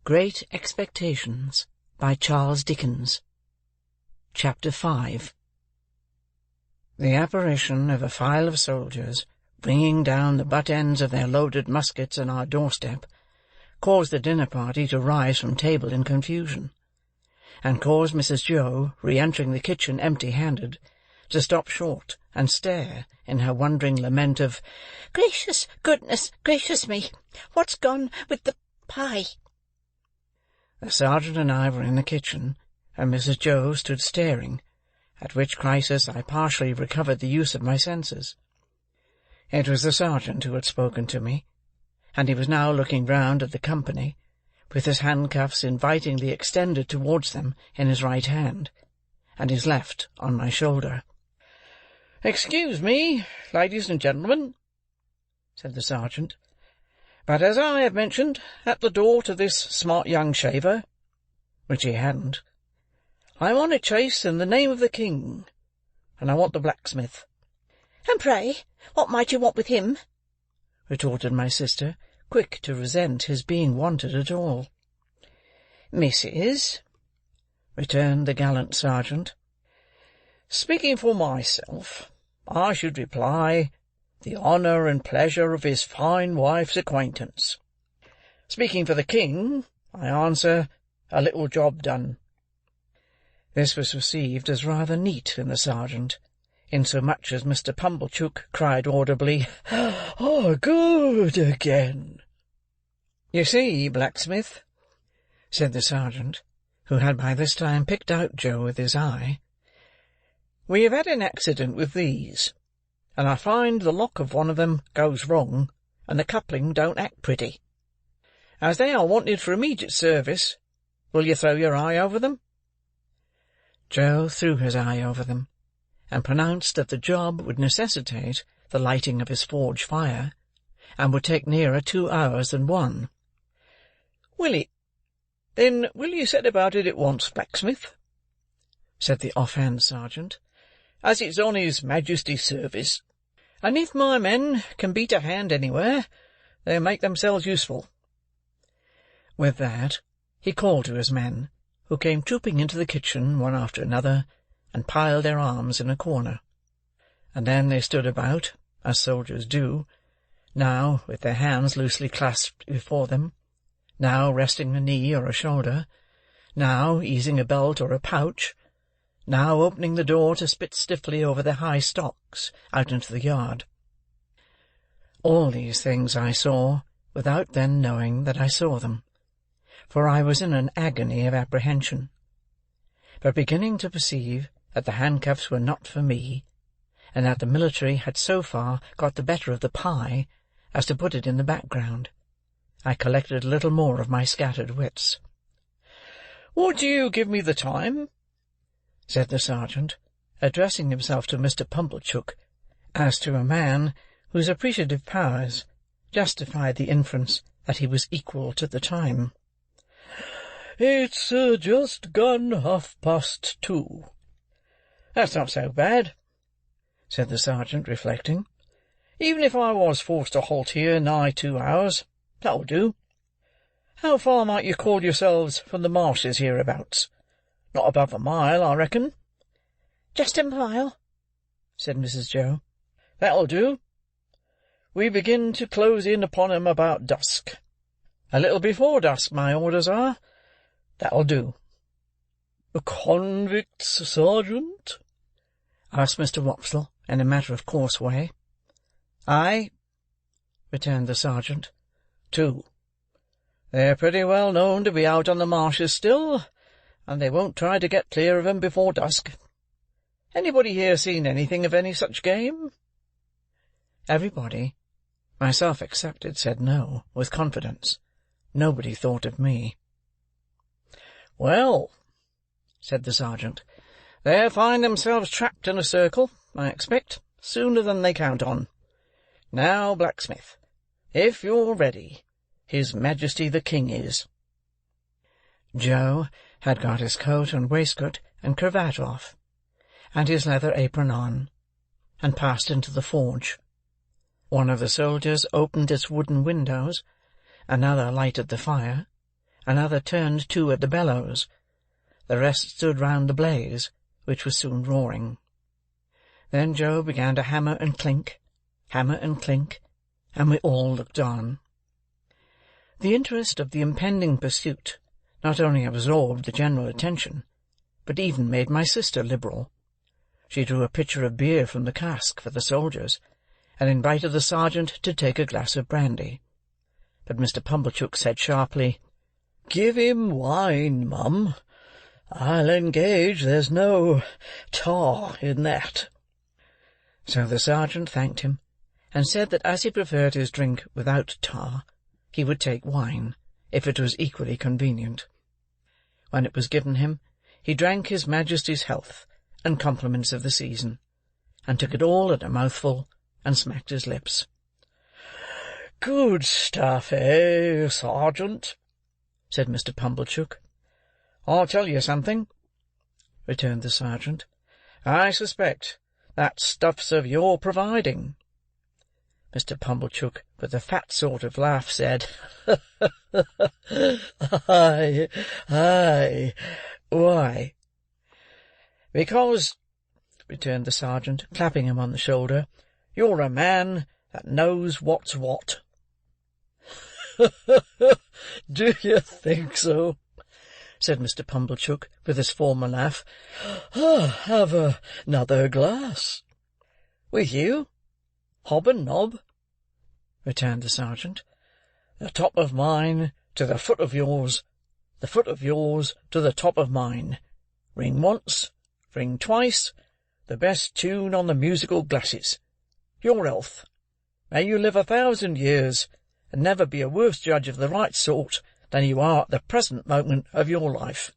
Great Expectations by Charles Dickens. Chapter 5. The apparition of a file of soldiers bringing down the butt-ends of their loaded muskets on our doorstep caused the dinner-party to rise from table in confusion, and caused Mrs. Joe, re-entering the kitchen empty-handed, to stop short and stare in her wondering lament of, "Gracious goodness, gracious me, what's gone with the pie?" The sergeant and I were in the kitchen, and Mrs. Joe stood staring, at which crisis I partially recovered the use of my senses. It was the sergeant who had spoken to me, and he was now looking round at the company, with his handcuffs invitingly extended towards them in his right hand, and his left on my shoulder. "Excuse me, ladies and gentlemen," said the sergeant, "but as I have mentioned at the door to this smart young shaver," which he hadn't, "I'm on a chase in the name of the king, and I want the blacksmith." "And pray, what might you want with him?" retorted my sister, quick to resent his being wanted at all. "Missus," returned the gallant sergeant, "speaking for myself, I should reply, the honour and pleasure of his fine wife's acquaintance. Speaking for the king, I answer, a little job done." This was received as rather neat in the sergeant, insomuch as Mr. Pumblechook cried audibly, "Oh, good again!" "You see, blacksmith," said the sergeant, who had by this time picked out Joe with his eye, "we have had an accident with these, and I find the lock of one of them goes wrong, and the coupling don't act pretty. As they are wanted for immediate service, will you throw your eye over them?" Joe threw his eye over them, and pronounced that the job would necessitate the lighting of his forge fire, and would take nearer 2 hours than 1. "Will it? Then will you set about it at once, blacksmith?" said the off-hand sergeant, "as it's on his Majesty's service, and if my men can beat a hand anywhere, they'll make themselves useful." With that, he called to his men, who came trooping into the kitchen one after another, and piled their arms in a corner. And then they stood about, as soldiers do, now with their hands loosely clasped before them, now resting a knee or a shoulder, now easing a belt or a pouch, now opening the door to spit stiffly over their high stocks out into the yard. All these things I saw, without then knowing that I saw them, for I was in an agony of apprehension, but beginning to perceive that the handcuffs were not for me, and that the military had so far got the better of the pie as to put it in the background, I collected a little more of my scattered wits. "Would you give me the time?" said the sergeant, addressing himself to Mr. Pumblechook, as to a man whose appreciative powers justified the inference that he was equal to the time. "It's just gone 2:30. "That's not so bad," said the sergeant, reflecting. "Even if I was forced to halt here nigh 2 hours, that'll do. How far might you call yourselves from the marshes hereabouts? Not above a mile, I reckon?" "Just a mile," said Mrs. Joe. "That'll do. We begin to close in upon 'em about dusk. A little before dusk, my orders are. That'll do." "Convicts, sergeant?" asked Mr. Wopsle, in a matter-of-course way. "Aye," returned the sergeant. "2. They're pretty well known to be out on the marshes still, and they won't try to get clear of 'em before dusk. Anybody here seen anything of any such game?" Everybody, myself excepted, said no, with confidence. Nobody thought of me. "Well," said the sergeant, "they'll find themselves trapped in a circle, I expect, sooner than they count on. Now, blacksmith, if you're ready, His Majesty the King is." Joe had got his coat and waistcoat and cravat off, and his leather apron on, and passed into the forge. One of the soldiers opened its wooden windows, another lighted the fire, Another turned to at the bellows. The rest stood round the blaze, which was soon roaring. Then Joe began to hammer and clink, and we all looked on. The interest of the impending pursuit not only absorbed the general attention, but even made my sister liberal. She drew a pitcher of beer from the cask for the soldiers, and invited the sergeant to take a glass of brandy. But Mr. Pumblechook said sharply, "Give him wine, Mum. I'll engage there's no tar in that." So the sergeant thanked him, and said that as he preferred his drink without tar, he would take wine, if it was equally convenient. When it was given him, he drank his Majesty's health and compliments of the season, and took it all at a mouthful, and smacked his lips. "Good stuff, eh, Sergeant?" said Mr. Pumblechook. "I'll tell you something," returned the sergeant. "I suspect that stuff's of your providing." Mr. Pumblechook, with a fat sort of laugh, said, "Aye, aye. Why?" "Because," returned the sergeant, clapping him on the shoulder, "you're a man that knows what's what." "Do you think so?" said Mr. Pumblechook, with his former laugh. "Have another glass." "With you, hob and nob," returned the sergeant. "The top of mine to the foot of yours, the foot of yours to the top of mine. Ring once, ring twice, the best tune on the musical glasses. Your health. May you live 1,000 years, and never be a worse judge of the right sort than you are at the present moment of your life."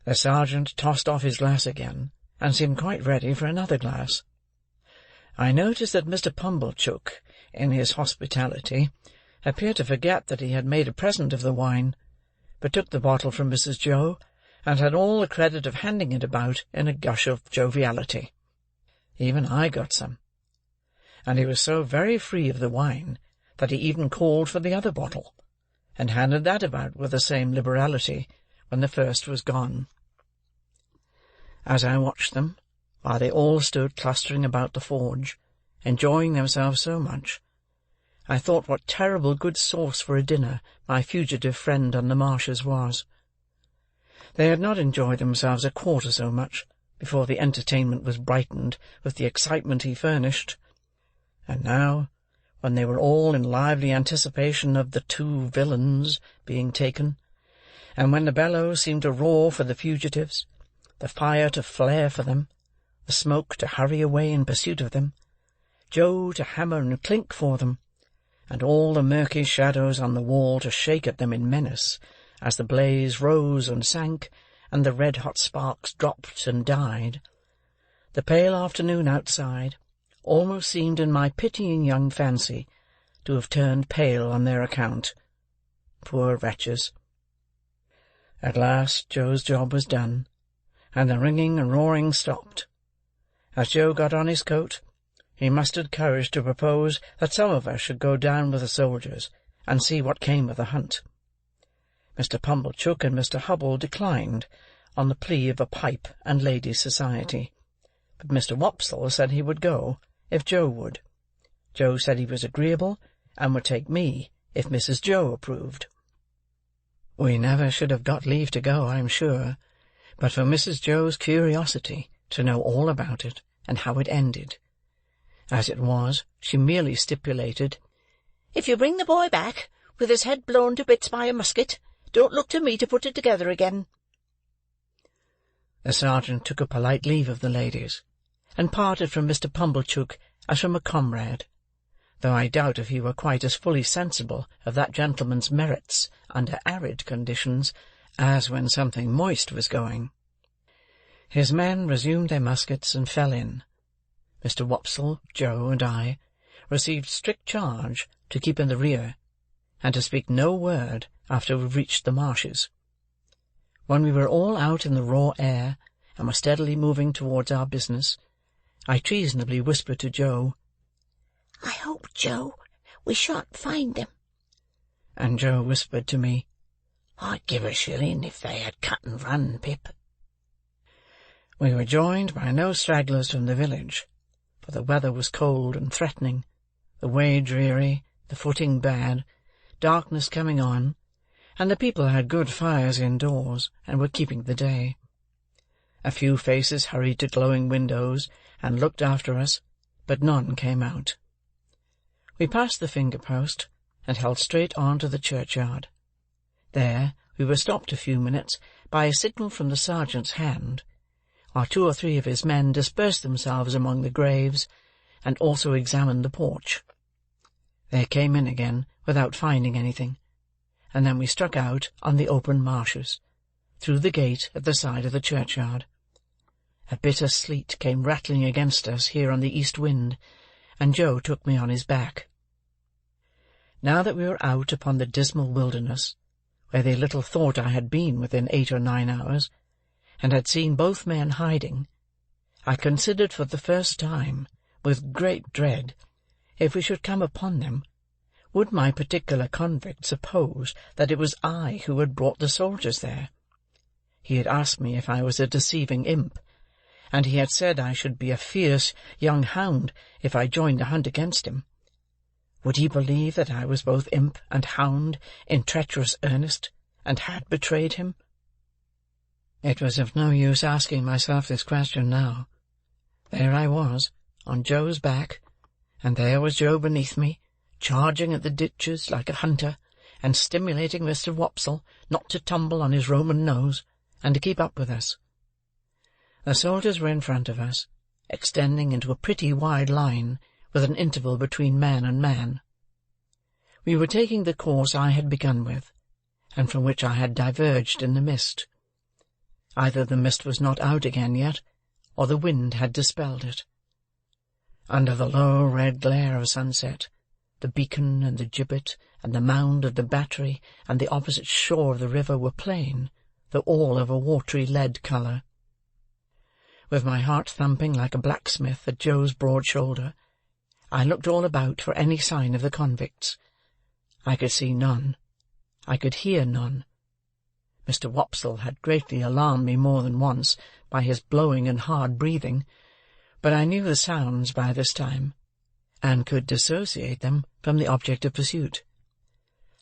The sergeant tossed off his glass again, and seemed quite ready for another glass. I noticed that Mr. Pumblechook, in his hospitality, appeared to forget that he had made a present of the wine, but took the bottle from Mrs. Joe, and had all the credit of handing it about in a gush of joviality. Even I got some, and he was so very free of the wine that he even called for the other bottle, and handed that about with the same liberality when the first was gone. As I watched them, while they all stood clustering about the forge, enjoying themselves so much, I thought what terrible good sauce for a dinner my fugitive friend on the marshes was. They had not enjoyed themselves a quarter so much before the entertainment was brightened with the excitement he furnished, and now, when they were all in lively anticipation of the 2 villains being taken, and when the bellows seemed to roar for the fugitives, the fire to flare for them, the smoke to hurry away in pursuit of them, Joe to hammer and clink for them, and all the murky shadows on the wall to shake at them in menace, as the blaze rose and sank, and the red-hot sparks dropped and died, the pale afternoon outside almost seemed in my pitying young fancy to have turned pale on their account. Poor wretches! At last Joe's job was done, and the ringing and roaring stopped. As Joe got on his coat, he mustered courage to propose that some of us should go down with the soldiers, and see what came of the hunt. Mr. Pumblechook and Mr. Hubble declined, on the plea of a pipe and ladies' society, but Mr. Wopsle said he would go, if Joe would. Joe said he was agreeable, and would take me, if Mrs. Joe approved. We never should have got leave to go, I am sure, but for Mrs. Joe's curiosity to know all about it, and how it ended. As it was, she merely stipulated, "If you bring the boy back, with his head blown to bits by a musket, don't look to me to put it together again." The sergeant took a polite leave of the ladies, and parted from Mr. Pumblechook as from a comrade, though I doubt if he were quite as fully sensible of that gentleman's merits under arid conditions as when something moist was going. His men resumed their muskets and fell in. Mr. Wopsle, Joe, and I received strict charge to keep in the rear, and to speak no word after we reached the marshes. When we were all out in the raw air, and were steadily moving towards our business, I treasonably whispered to Joe, "I hope, Joe, we shan't find them." And Joe whispered to me, I'd give a shilling if they had cut and run, Pip." We were joined by no stragglers from the village, for the weather was cold and threatening, the way dreary, the footing bad, darkness coming on, and the people had good fires indoors, and were keeping the day. A few faces hurried to glowing windows, and looked after us, but none came out. We passed the finger-post, and held straight on to the churchyard. There we were stopped a few minutes by a signal from the sergeant's hand, while 2 or 3 of his men dispersed themselves among the graves, and also examined the porch. They came in again without finding anything, and then we struck out on the open marshes, through the gate at the side of the churchyard. A bitter sleet came rattling against us here on the east wind, and Joe took me on his back. Now that we were out upon the dismal wilderness, where they little thought I had been within 8 or 9 hours, and had seen both men hiding, I considered for the first time, with great dread, if we should come upon them, would my particular convict suppose that it was I who had brought the soldiers there? He had asked me if I was a deceiving imp, and he had said I should be a fierce young hound if I joined the hunt against him. Would he believe that I was both imp and hound in treacherous earnest, and had betrayed him? It was of no use asking myself this question now. There I was, on Joe's back, and there was Joe beneath me, charging at the ditches like a hunter, and stimulating Mr. Wopsle not to tumble on his Roman nose, and to keep up with us. The soldiers were in front of us, extending into a pretty wide line, with an interval between man and man. We were taking the course I had begun with, and from which I had diverged in the mist. Either the mist was not out again yet, or the wind had dispelled it. Under the low red glare of sunset, the beacon and the gibbet and the mound of the battery and the opposite shore of the river were plain, though all of a watery lead colour. With my heart thumping like a blacksmith at Joe's broad shoulder, I looked all about for any sign of the convicts. I could see none. I could hear none. Mr. Wopsle had greatly alarmed me more than once by his blowing and hard breathing, but I knew the sounds by this time, and could dissociate them from the object of pursuit.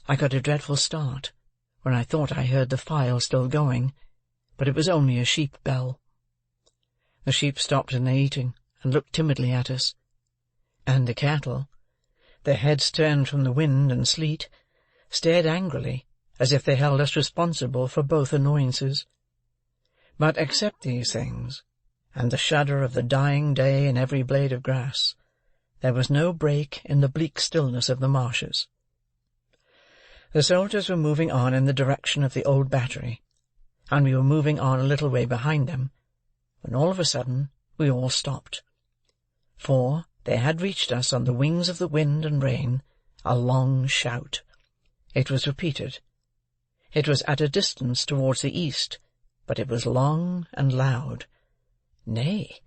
I got a dreadful start when I thought I heard the file still going, but it was only a sheep bell. The sheep stopped in their eating and looked timidly at us, and the cattle, their heads turned from the wind and sleet, stared angrily, as if they held us responsible for both annoyances. But except these things, and the shudder of the dying day in every blade of grass, there was no break in the bleak stillness of the marshes. The soldiers were moving on in the direction of the old battery, and we were moving on a little way behind them, when all of a sudden we all stopped. For there had reached us on the wings of the wind and rain a long shout. It was repeated. It was at a distance towards the east, but it was long and loud. Nay,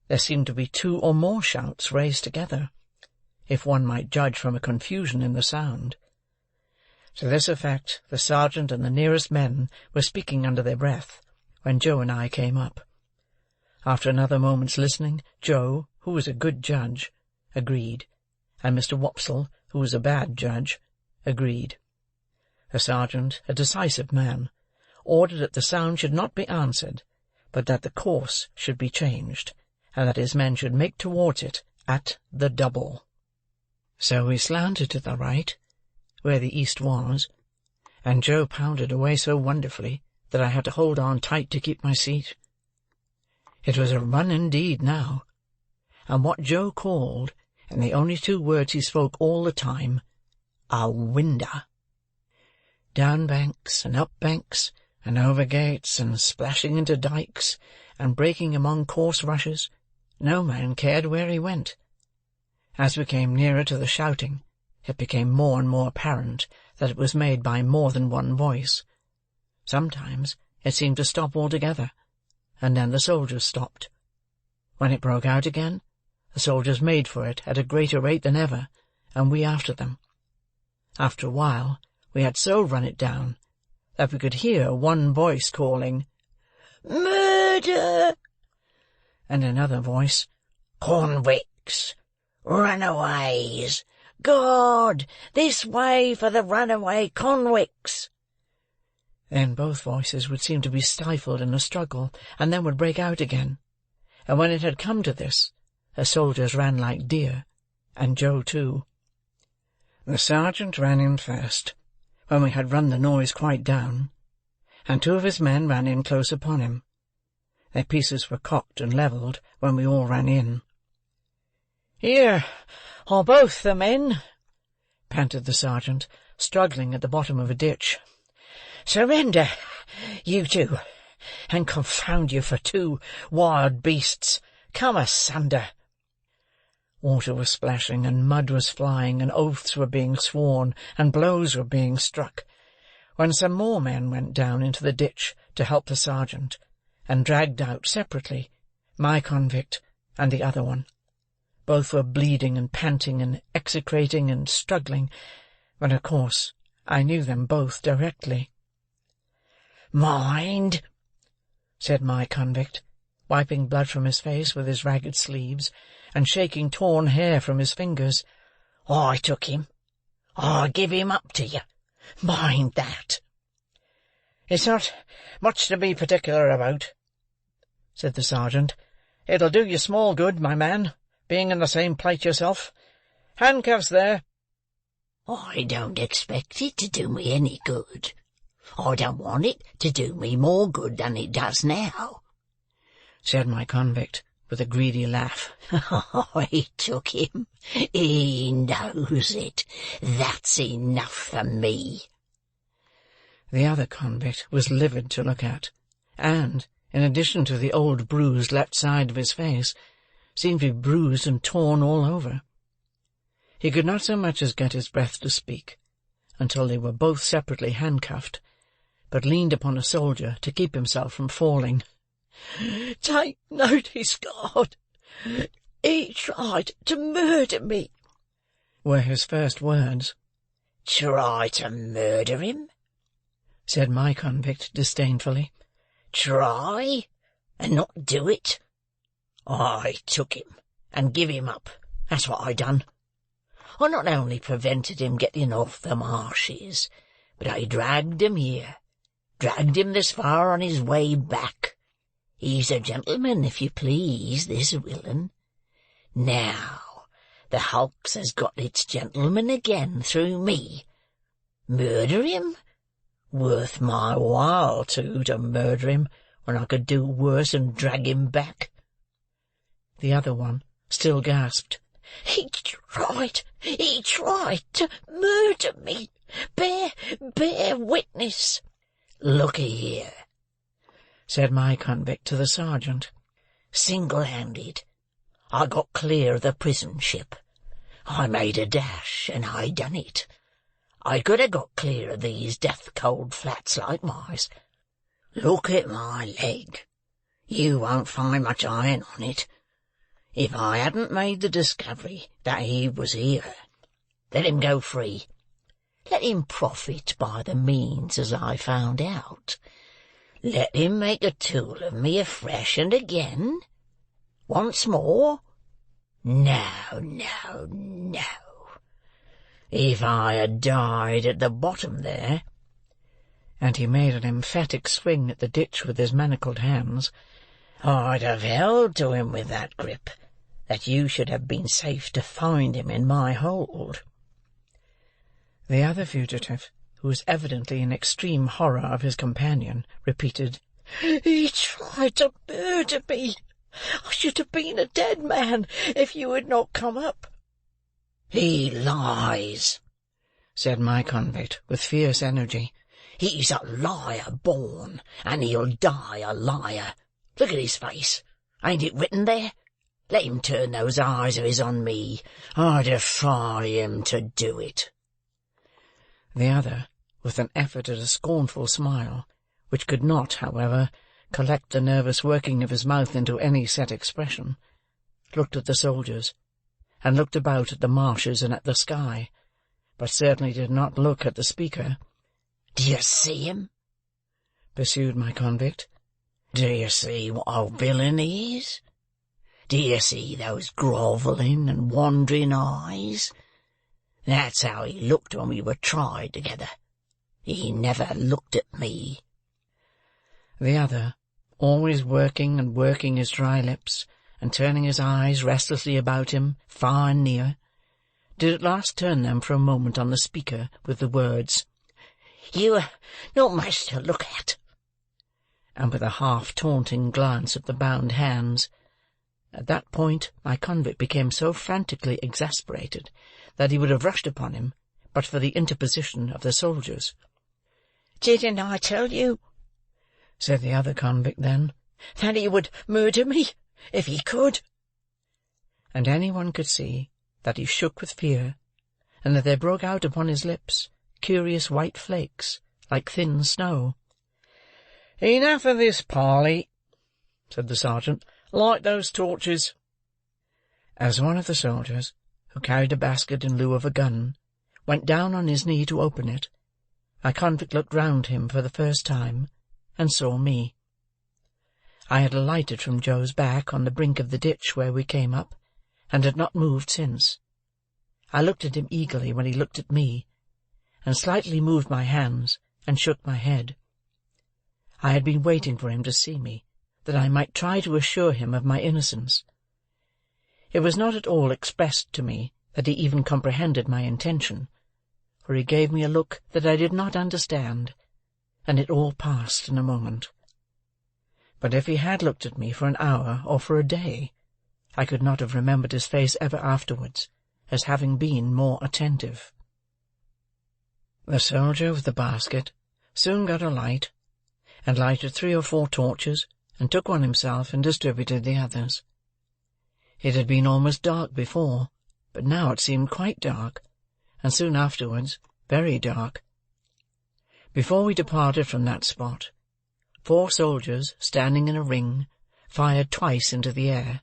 there seemed to be 2 or more shouts raised together, if one might judge from a confusion in the sound. To this effect the sergeant and the nearest men were speaking under their breath, when Joe and I came up. After another moment's listening, Joe, who was a good judge, agreed, and Mr. Wopsle, who was a bad judge, agreed. The sergeant, a decisive man, ordered that the sound should not be answered, but that the course should be changed, and that his men should make towards it at the double. So we slanted to the right, where the east was, and Joe pounded away so wonderfully that I had to hold on tight to keep my seat. It was a run indeed now, and what Joe called, in the only 2 words he spoke all the time, a winder. Down banks and up banks, and over gates, and splashing into dikes, and breaking among coarse rushes, no man cared where he went. As we came nearer to the shouting, it became more and more apparent that it was made by more than one voice. Sometimes it seemed to stop altogether, and then the soldiers stopped. When it broke out again, the soldiers made for it at a greater rate than ever, and we after them. After a while we had so run it down that we could hear one voice calling, "Murder!" and another voice, "Convicts! Runaways! God! This way for the runaway convicts!" Then both voices would seem to be stifled in a struggle, and then would break out again. And when it had come to this, the soldiers ran like deer, and Joe too. The sergeant ran in first, when we had run the noise quite down, and 2 of his men ran in close upon him. Their pieces were cocked and levelled when we all ran in. "Here are both the men," panted the sergeant, struggling at the bottom of a ditch. "Surrender, you 2, and confound you for 2 wild beasts. Come asunder." Water was splashing, and mud was flying, and oaths were being sworn, and blows were being struck, when some more men went down into the ditch to help the sergeant, and dragged out separately my convict and the other one. Both were bleeding and panting and execrating and struggling, but of course I knew them both directly. "Mind," said my convict, wiping blood from his face with his ragged sleeves, and shaking torn hair from his fingers. "I took him. I give him up to you. Mind that." "It's not much to be particular about," said the sergeant. "It'll do you small good, my man, being in the same plight yourself. Handcuffs there." "I don't expect it to do me any good. I don't want it to do me more good than it does now," said my convict, with a greedy laugh. "I took him. He knows it. That's enough for me." The other convict was livid to look at, and, in addition to the old bruised left side of his face, seemed to be bruised and torn all over. He could not so much as get his breath to speak, until they were both separately handcuffed, but leaned upon a soldier to keep himself from falling. "Take notice, God! He tried to murder me," were his first words. "Try to murder him?" said my convict disdainfully. "Try, and not do it? I took him, and give him up. That's what I done. I not only prevented him getting off the marshes, but I dragged him here, dragged him this far on his way back. He's a gentleman, if you please, this villain. Now, the hulks has got its gentleman again through me. Murder him? Worth my while, too, to murder him, when I could do worse and drag him back." The other one still gasped. He tried to murder me. Bear witness." "Looky here," said my convict to the sergeant. "Single-handed, I got clear of the prison ship. I made a dash, and I done it. I could have got clear of these death-cold flats likewise. Look at my leg. You won't find much iron on it. If I hadn't made the discovery that he was here, let him go free. Let him profit by the means as I found out. Let him make a tool of me afresh and again. Once more? No. If I had died at the bottom there," and he made an emphatic swing at the ditch with his manacled hands, "I'd have held to him with that grip, that you should have been safe to find him in my hold." The other fugitive, who was evidently in extreme horror of his companion, repeated, "He tried to murder me. I should have been a dead man if you had not come up." "He lies," said my convict, with fierce energy. "He's a liar born, and he'll die a liar. Look at his face. Ain't it written there? Let him turn those eyes of his on me. I defy him to do it." The other, with an effort at a scornful smile, which could not, however, collect the nervous working of his mouth into any set expression, looked at the soldiers, and looked about at the marshes and at the sky, but certainly did not look at the speaker. "Do you see him?" pursued my convict. "Do you see what a villain he is? Do you see those grovelling and wandering eyes? That's how he looked when we were tried together. He never looked at me." The other, always working and working his dry lips, and turning his eyes restlessly about him, far and near, did at last turn them for a moment on the speaker with the words, "You are not much to look at," and with a half-taunting glance at the bound hands. At that point my convict became so frantically exasperated that he would have rushed upon him but for the interposition of the soldiers. "Didn't I tell you," said the other convict then, "that he would murder me if he could?" And any one could see that he shook with fear, and that there broke out upon his lips curious white flakes, like thin snow. "Enough of this parley," said the sergeant. "Light those torches." As one of the soldiers, who carried a basket in lieu of a gun, went down on his knee to open it, my convict looked round him for the first time, and saw me. I had alighted from Joe's back on the brink of the ditch where we came up, and had not moved since. I looked at him eagerly when he looked at me, and slightly moved my hands and shook my head. I had been waiting for him to see me, that I might try to assure him of my innocence. It was not at all expressed to me that he even comprehended my intention, for he gave me a look that I did not understand, and it all passed in a moment. But if he had looked at me for an hour or for a day, I could not have remembered his face ever afterwards as having been more attentive. The soldier with the basket soon got a light, and lighted 3 or 4 torches, and took one himself and distributed the others. It had been almost dark before, but now it seemed quite dark, and soon afterwards very dark. Before we departed from that spot, 4 soldiers, standing in a ring, fired twice into the air.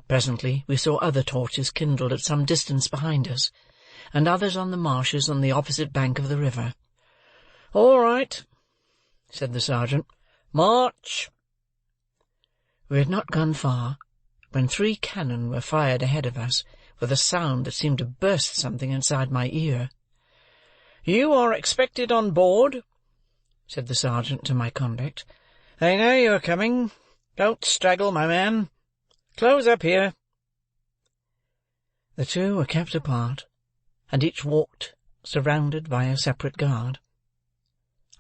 Presently we saw other torches kindled at some distance behind us, and others on the marshes on the opposite bank of the river. "All right," said the sergeant. "March!" We had not gone far, when 3 cannon were fired ahead of us, with a sound that seemed to burst something inside my ear. "You are expected on board," said the sergeant to my convict. "They know you are coming. Don't straggle, my man. Close up here." The 2 were kept apart, and each walked, surrounded by a separate guard.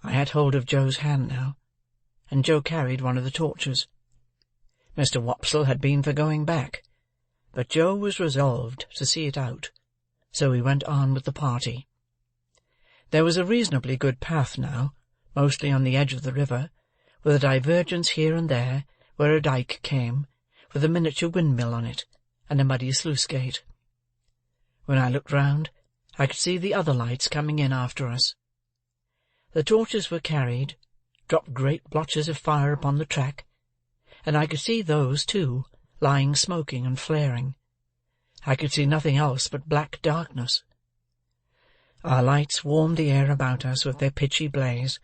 I had hold of Joe's hand now, and Joe carried one of the torches. Mr. Wopsle had been for going back, but Joe was resolved to see it out, so he went on with the party. There was a reasonably good path now, mostly on the edge of the river, with a divergence here and there where a dyke came, with a miniature windmill on it, and a muddy sluice-gate. When I looked round, I could see the other lights coming in after us. The torches were carried, dropped great blotches of fire upon the track, and I could see those, too, lying smoking and flaring. I could see nothing else but black darkness. Our lights warmed the air about us with their pitchy blaze,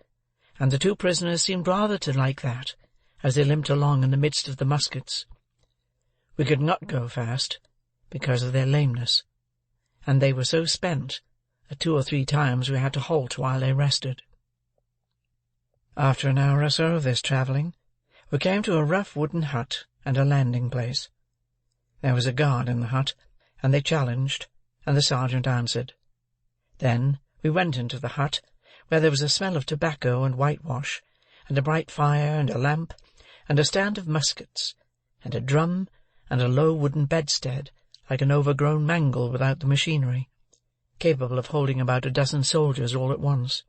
and the 2 prisoners seemed rather to like that, as they limped along in the midst of the muskets. We could not go fast, because of their lameness, and they were so spent that 2 or 3 times we had to halt while they rested. After an hour or so of this travelling, we came to a rough wooden hut and a landing-place. There was a guard in the hut, and they challenged, and the sergeant answered. Then we went into the hut, where there was a smell of tobacco and whitewash, and a bright fire, and a lamp, and a stand of muskets, and a drum, and a low wooden bedstead, like an overgrown mangle without the machinery, capable of holding about a dozen soldiers all at once.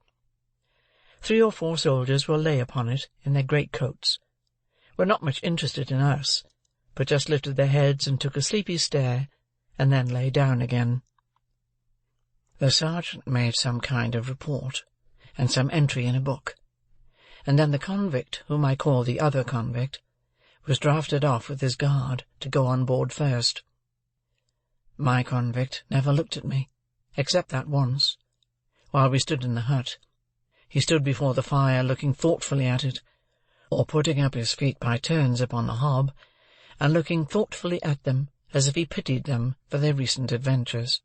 3 or 4 soldiers were lay upon it in their great-coats, were not much interested in us, but just lifted their heads and took a sleepy stare, and then lay down again. The sergeant made some kind of report, and some entry in a book, and then the convict, whom I call the other convict, was drafted off with his guard to go on board first. My convict never looked at me, except that once, while we stood in the hut. He stood before the fire, looking thoughtfully at it, or putting up his feet by turns upon the hob, and looking thoughtfully at them as if he pitied them for their recent adventures.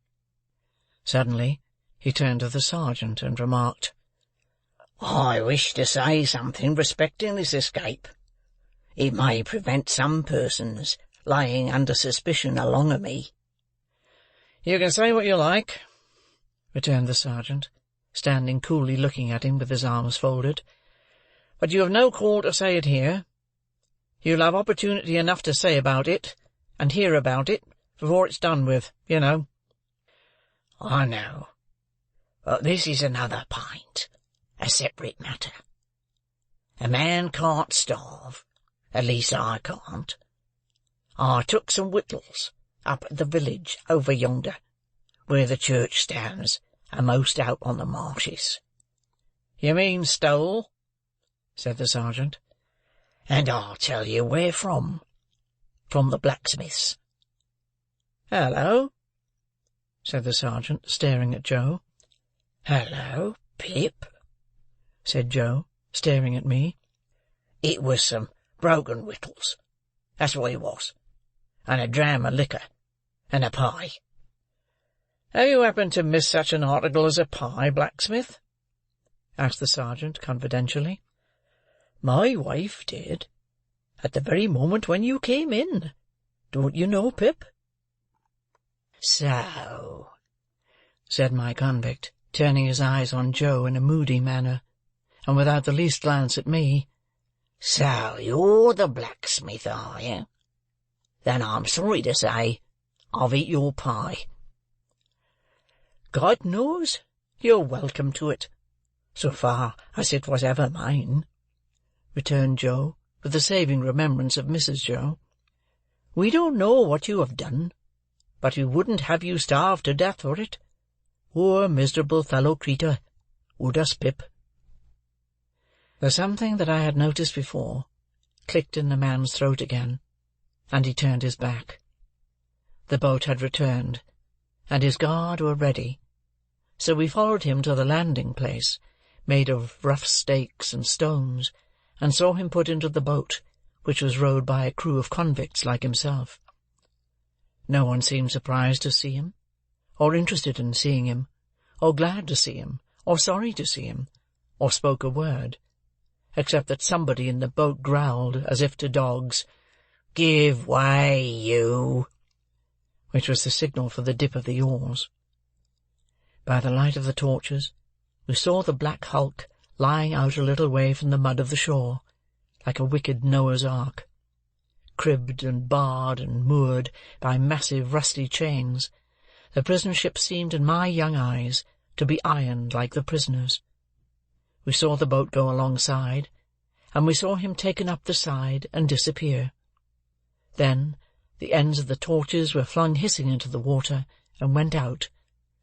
Suddenly he turned to the sergeant, and remarked, "I wish to say something respecting this escape. It may prevent some persons laying under suspicion along of me." "You can say what you like," returned the sergeant, standing coolly looking at him with his arms folded, "but you have no call to say it here. You'll have opportunity enough to say about it, and hear about it, before it's done with, you know." "I know, but this is another point, a separate matter. A man can't starve, at least I can't. I took some victuals up at the village over yonder, where the church stands, a'most out on the marshes." "You mean stole?" said the sergeant. "And I'll tell you where from. From the blacksmith's." "Hello," said the sergeant, staring at Joe. "Hello, Pip," said Joe, staring at me. "It was some broken victuals, that's what it was, and a dram of liquor, and a pie." "Have you happened to miss such an article as a pie, blacksmith?" asked the sergeant confidentially. "My wife did, at the very moment when you came in. Don't you know, Pip?" "So," said my convict, turning his eyes on Joe in a moody manner, and without the least glance at me. "So you're the blacksmith, are you? Then I'm sorry to say I've eat your pie." "God knows you're welcome to it, so far as it was ever mine," returned Joe, with a saving remembrance of Mrs. Joe. "We don't know what you have done, but we wouldn't have you starve to death for it. Poor miserable fellow creetur, would us, Pip?" The something that I had noticed before clicked in the man's throat again, and he turned his back. The boat had returned, and his guard were ready, so we followed him to the landing-place, made of rough stakes and stones, and saw him put into the boat, which was rowed by a crew of convicts like himself. No one seemed surprised to see him, or interested in seeing him, or glad to see him, or sorry to see him, or spoke a word, except that somebody in the boat growled, as if to dogs, "Give way, you!" which was the signal for the dip of the oars. By the light of the torches, we saw the black hulk lying out a little way from the mud of the shore, like a wicked Noah's ark. Cribbed and barred and moored by massive rusty chains, the prison ship seemed in my young eyes to be ironed like the prisoners. We saw the boat go alongside, and we saw him taken up the side and disappear. Then the ends of the torches were flung hissing into the water, and went out,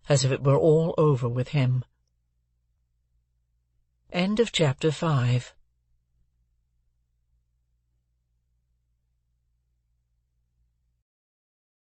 as if it were all over with him. Chapter 5